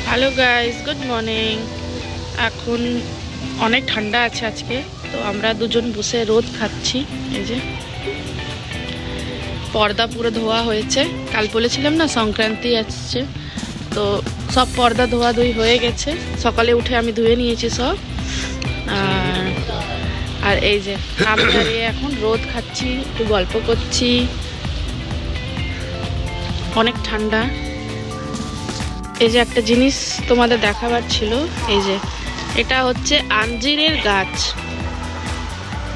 Hello guys, good morning. এখন অনেক ঠান্ডা আছে আজকে, তো আমরা দুজন বসে রোদ খাচ্ছি। এই যে পর্দা পুরো ধোয়া হয়েছে, কাল বলেছিলাম না সংক্রান্তি আসছে, তো সব পর্দা ধোয়া ধুই হয়ে গেছে। সকালে উঠে আমি ধুয়ে নিয়েছি সব। আর এই যে আমি দাঁড়িয়ে এখন রোদ খাচ্ছি, একটু গল্প করছি। অনেক ঠান্ডা। এই যে একটা জিনিস তোমাদের দেখাবার ছিল, এই যে এটা হচ্ছে আঞ্জিরের গাছ।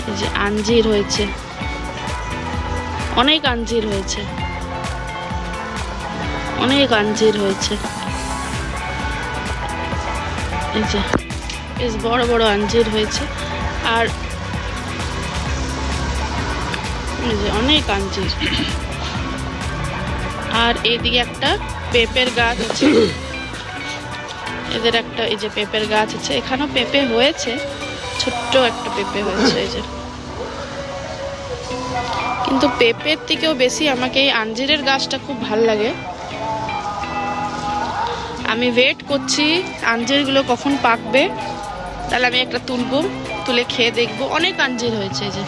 এই যে আঞ্জির হয়েছে, অনেক আঞ্জির হয়েছে, অনেক আঞ্জির হয়েছে। এই যে বেশ বড় বড় আঞ্জির হয়েছে, আর এই যে অনেক আঞ্জির। আর এইদিকে একটা পেঁপের গাছ আছে, এদের একটা এই যে পেঁপের গাছ আছে, এখানেও পেঁপে হয়েছে, ছোট্ট একটা পেঁপে হয়েছে। এই যে কিন্তু পেঁপের থেকেও বেশি আমাকে এই আঞ্জিরের গাছটা খুব ভালো লাগে। আমি ওয়েট করছি আঞ্জিরগুলো কখন পাকবে, তাহলে আমি একটা তুলবো, তুলে খেয়ে দেখবো। অনেক আঞ্জির হয়েছে। এই যে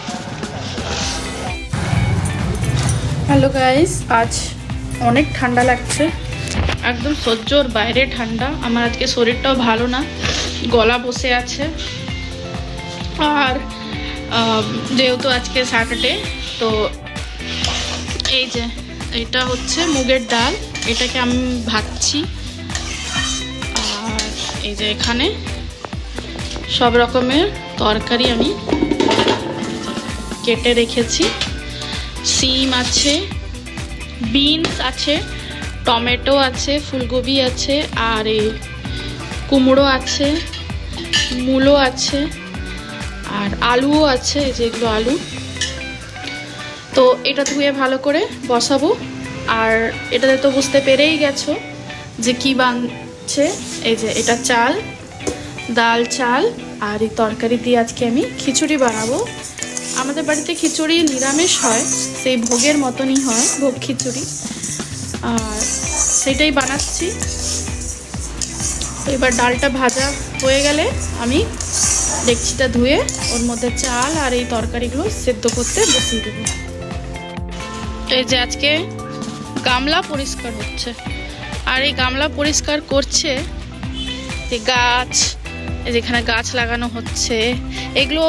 হ্যালো গাইস, আজ অনেক ঠান্ডা লাগছে, একদম সহ্যর বাইরে ঠান্ডা। আমার আজকে শরীরটাও ভালো না, গলা বসে আছে। আর যেহেতু আজকে স্যাটারডে, তো এই যে এটা হচ্ছে মুগের ডাল, এটাকে আমি ভাজছি। আর এই যে এখানে সব রকমের তরকারি আমি কেটে রেখেছি। সিম আছে, বিনস আছে, টমেটো আছে, ফুলকপি আছে, আর এই কুমড়ো আছে, মূলো আছে, আর আলুও আছে, যেগুলো আলু। তো এটা ধুয়ে ভালো করে বসাবো। আর এটাতে তো বুঝতে পেরেই গেছো যে কি বানছে। এই যে এটা চাল, ডাল চাল, আর এই তরকারি দিয়ে আজকে আমি খিচুড়ি বানাবো। আমাদের বাড়িতে খিচুড়ি নিরামিষ হয়, সেই ভোগের মতনই হয়, ভোগ খিচুড়ি, আর সেটাই বানাচ্ছি। এবার ডালটা ভাজা হয়ে গেলে আমি ডেকচিটা ধুয়ে ওর মধ্যে চাল আর এই তরকারিগুলো সেদ্ধ করতে বসিয়ে দেবো। এই যে আজকে গামলা পরিষ্কার হচ্ছে, আর এই গামলা পরিষ্কার করছে যে গাছ, যেখানে গাছ লাগানো হচ্ছে, এগুলো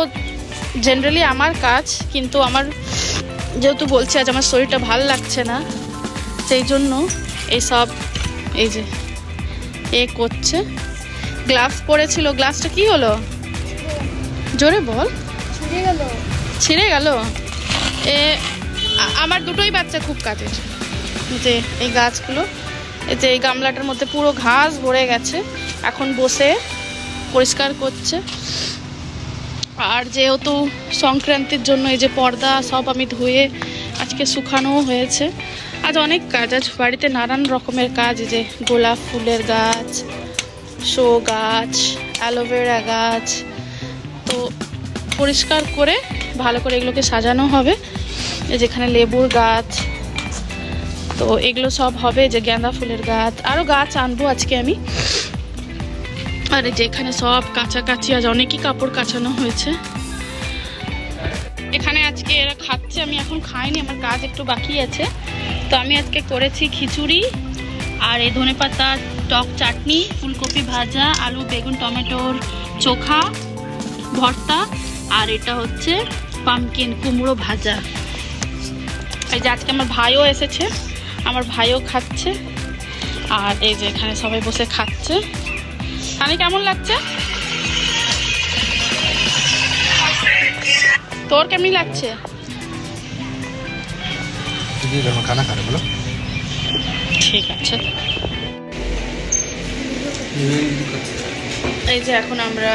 জেনারেলি আমার কাজ। কিন্তু আমার যেহেতু বলছি আজ আমার শরীরটা ভাল লাগছে না, সেই জন্য এইসব এই যে এ করছে। গ্লাভস পরেছিল, গ্লাভসটা কি হলো? জোরে বল। ছিঁড়ে গেল। আমার দুটোই বাচ্চা খুব কাজের। যে এই গাছগুলো, এই যে এই গামলাটার মধ্যে পুরো ঘাস ভরে গেছে, এখন বসে পরিষ্কার করছে। আর যেহেতু সংক্রান্তির জন্য এই যে পর্দা সব আমি ধুয়ে আজকে শুকানোও হয়েছে। আজ অনেক কাজ, আজ বাড়িতে নানান রকমের কাজ। যে গোলাপ ফুলের গাছ, শো গাছ, অ্যালোভেরা গাছ, তো পরিষ্কার করে ভালো করে এগুলোকে সাজানো হবে। যেখানে লেবুর গাছ, তো এগুলো সব হবে। যে গাঁদা ফুলের গাছ, আরও গাছ আনবো আজকে আমি। আর যেখানে সব কাছাকাছি আজ অনেকই কাপড় কাচানো হয়েছে। এখানে আজকে এরা খাচ্ছে, আমি এখন খাইনি, আমার কাজ একটু বাকি আছে। তো আমি আজকে করেছি খিচুড়ি, আর এই ধনেপাতা টক চাটনি, ফুলকপি ভাজা, আলু বেগুন টমেটোর চোখা ভর্তা, আর এটা হচ্ছে পামকিন কুমড়ো ভাজা। এই যে আজকে আমার ভাইও এসেছে, আমার ভাইও খাচ্ছে। আর এই যে এখানে সবাই বসে খাচ্ছে। আমি কেমন লাগছে? তোর কেমন লাগছে? ঠিক আছে। এই যে এখন আমরা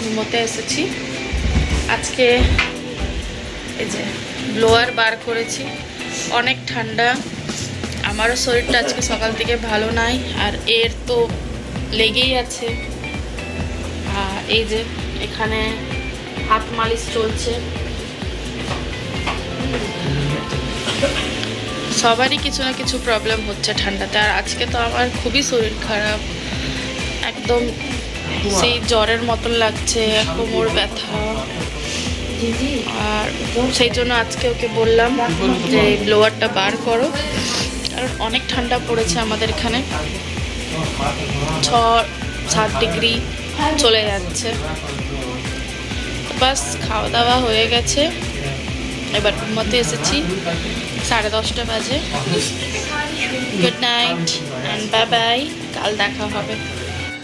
ঘুমোতে এসেছি। আজকে এই যে ব্লোয়ার বার করেছি, অনেক ঠান্ডা। আমারও শরীরটা আজকে সকাল থেকে ভালো নাই, আর এর তো লেগেই আছে। আর এই যে এখানে হাত মালিশ চলছে। সবারই কিছু না কিছু প্রবলেম হচ্ছে ঠান্ডাতে, আর আজকে তো আমার খুবই শরীর খারাপ। একদম সেই জ্বরের মতন লাগছে, কোমর ব্যথা। আর সেই জন্য আজকে ওকে বললাম যে ব্লোয়ারটা বার করো, কারণ অনেক ঠান্ডা পড়েছে আমাদের এখানে, 6-7 ডিগ্রি চলে যাচ্ছে। বাস খাওয়া দাওয়া হয়ে গেছে, এবার ঘুমাতে এসেছি, 10:30 বাজে। Good night and bye bye, কাল দেখা হবে।